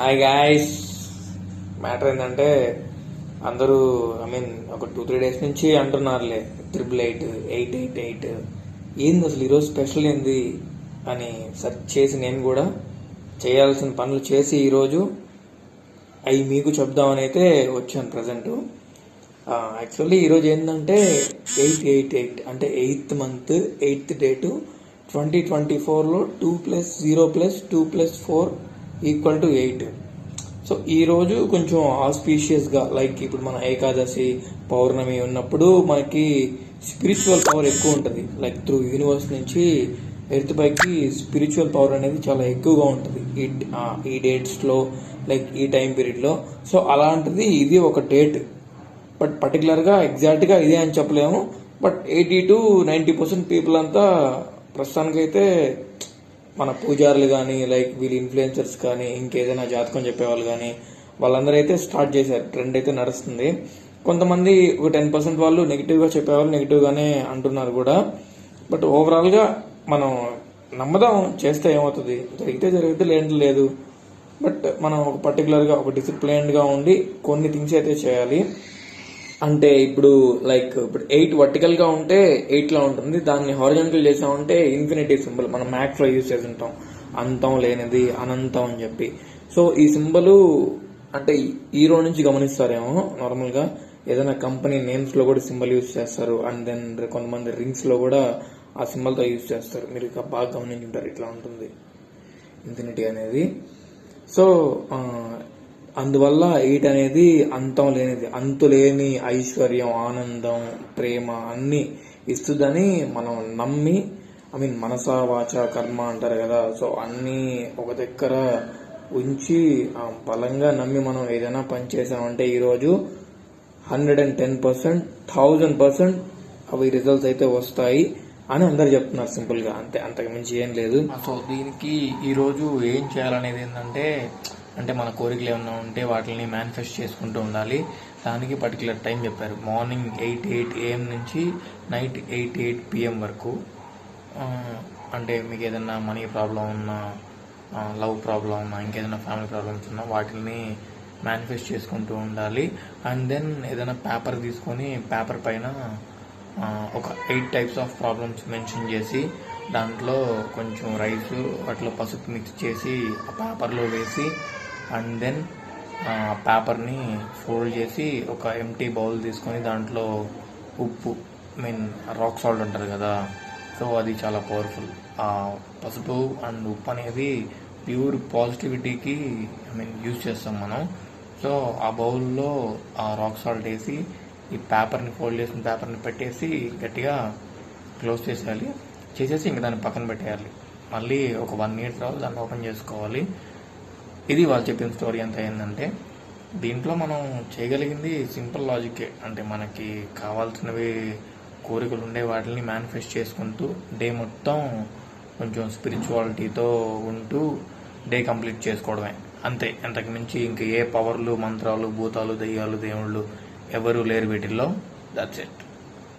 Hi guys, matter ఏంటంటే అందరూ ఒక 2-3 డేస్ నుంచి అంటున్నారులే 888 ఏంది అసలు ఈరోజు స్పెషల్ ఏంది అని సెర్చ్ చేసి నేను కూడా చేయాల్సిన పనులు చేసి ఈరోజు అవి మీకు చెప్దామని అయితే వచ్చాను ప్రజెంట్. యాక్చువల్లీ ఈరోజు ఏంటంటే 888 అంటే 8th month 8th date 2024లో 2+0+2+4 = 8. So ఈరోజు కొంచెం ఆస్పీషియస్గా లైక్ ఇప్పుడు మన ఏకాదశి పౌర్ణమి ఉన్నప్పుడు మనకి స్పిరిచువల్ పవర్ ఎక్కువ ఉంటుంది. లైక్ త్రూ యూనివర్స్ నుంచి ఎర్త్ పైకి స్పిరిచువల్ పవర్ అనేది చాలా ఎక్కువగా ఉంటుంది ఈ డేట్స్లో, లైక్ ఈ టైం పీరియడ్లో. సో అలాంటిది ఇది ఒక డేట్, బట్ పర్టికులర్గా ఎగ్జాక్ట్గా ఇదే అని చెప్పలేము. బట్ 80-90% పీపుల్ అంతా ప్రస్తుతానికైతే మన పూజారులు కానీ, లైక్ వీళ్ళు ఇన్ఫ్లుయెన్సర్స్ కానీ, ఇంకేదైనా జాతకం చెప్పేవాళ్ళు కానీ, వాళ్ళందరూ అయితే స్టార్ట్ చేశారు. ట్రెండ్ అయితే నడుస్తుంది. కొంతమంది ఒక 10% వాళ్ళు నెగిటివ్గా చెప్పేవాళ్ళు నెగిటివ్గానే అంటున్నారు కూడా. బట్ ఓవరాల్గా మనం నమ్మదాం, చేస్తే ఏమవుతుంది, జరిగితే లేదు. బట్ మనం ఒక పర్టికులర్గా ఒక డిసిప్లైన్డ్గా ఉండి కొన్ని థింగ్స్ అయితే చేయాలి. అంటే ఇప్పుడు 8 వర్టికల్ గా ఉంటే 8 లా ఉంటుంది. దాన్ని హారిజాంటల్ చేసామంటే ఇన్ఫినిటీ సింబల్ మనం మ్యాథ్స్ లో యూజ్ చేసి ఉంటాం, అంతం లేనిది అనంతం అని చెప్పి. సో ఈ సింబల్ అంటే హీరో నుంచి గమనిస్తారేమో, నార్మల్ గా ఏదైనా కంపెనీ నేమ్స్ లో కూడా సింబల్ యూజ్ చేస్తారు. అండ్ దెన్ కొంతమంది రింగ్స్ లో కూడా ఆ సింబల్ తో యూజ్ చేస్తారు. మీరు ఇక బాగా గమనించుంటారు, ఇట్లా ఉంటుంది ఇన్ఫినిటీ అనేది. సో అందువల్ల 8 అనేది అంతం లేనిది, అంతులేని ఐశ్వర్యం, ఆనందం, ప్రేమ అన్ని ఇస్తుందని మనం నమ్మి, మనస వాచ కర్మ అంటారు కదా. సో అన్ని ఒక దగ్గర ఉంచి బలంగా నమ్మి మనం ఏదైనా పని చేసామంటే ఈరోజు 110%, 1000% అవి రిజల్ట్స్ అయితే వస్తాయి అని అందరు చెప్తున్నారు. సింపుల్ గా అంతే, అంతకు మించి ఏం లేదు. సో దీనికి ఈరోజు ఏం చేయాలనేది ఏంటంటే, మన కోరికలు ఏమన్నా ఉంటే వాటిని మేనిఫెస్ట్ చేసుకుంటూ ఉండాలి. దానికి పర్టికులర్ టైం చెప్పారు. మార్నింగ్ 8 AM నుంచి నైట్ 8 PM వరకు. అంటే మీకు ఏదైనా మనీ ప్రాబ్లం ఉన్నా, లవ్ ప్రాబ్లం ఉన్నా, ఇంకేదైనా ఫ్యామిలీ ప్రాబ్లమ్స్ ఉన్నా వాటిని మేనిఫెస్ట్ చేసుకుంటూ ఉండాలి. అండ్ దెన్ ఏదైనా పేపర్ తీసుకొని పేపర్ పైన ఒక 8 టైప్స్ ఆఫ్ ప్రాబ్లమ్స్ మెన్షన్ చేసి దాంట్లో కొంచెం రైస్ వాటిలో పసుపు మిక్స్ చేసి ఆ పేపర్లో వేసి, అండ్ దెన్ పేపర్ని ఫోల్డ్ చేసి ఒక ఎంటీ బౌల్ తీసుకొని దాంట్లో ఉప్పు, రాక్ సాల్ట్ అంటారు కదా. సో అది చాలా పవర్ఫుల్. ఆ పసుపు అండ్ ఉప్పు అనేది ప్యూర్ పాజిటివిటీకి యూజ్ చేస్తాం మనం. సో ఆ బౌల్లో ఆ రాక్ సాల్ట్ వేసి ఈ పేపర్ని ఫోల్డ్ చేసిన పేపర్ని పెట్టేసి గట్టిగా క్లోజ్ చేసేసి ఇంక దాన్ని పక్కన పెట్టేయాలి. మళ్ళీ ఒక 1 minute తర్వాత దాన్ని ఓపెన్ చేసుకోవాలి. ఇది వాళ్ళు చెప్పిన స్టోరీ ఎంత ఏంటంటే, దీంట్లో మనం చేయగలిగింది సింపుల్ లాజికే. అంటే మనకి కావాల్సినవి కోరికలు ఉండే వాటిని మేనిఫెస్ట్ చేసుకుంటూ డే మొత్తం కొంచెం స్పిరిచువాలిటీతో ఉంటూ డే కంప్లీట్ చేసుకోవడమే అంతే. అంతకు మించి ఇంక ఏ పవర్లు, మంత్రాలు, భూతాలు, దెయ్యాలు, దేవుళ్ళు ఎవరు లేరు వీటిల్లో. That's it.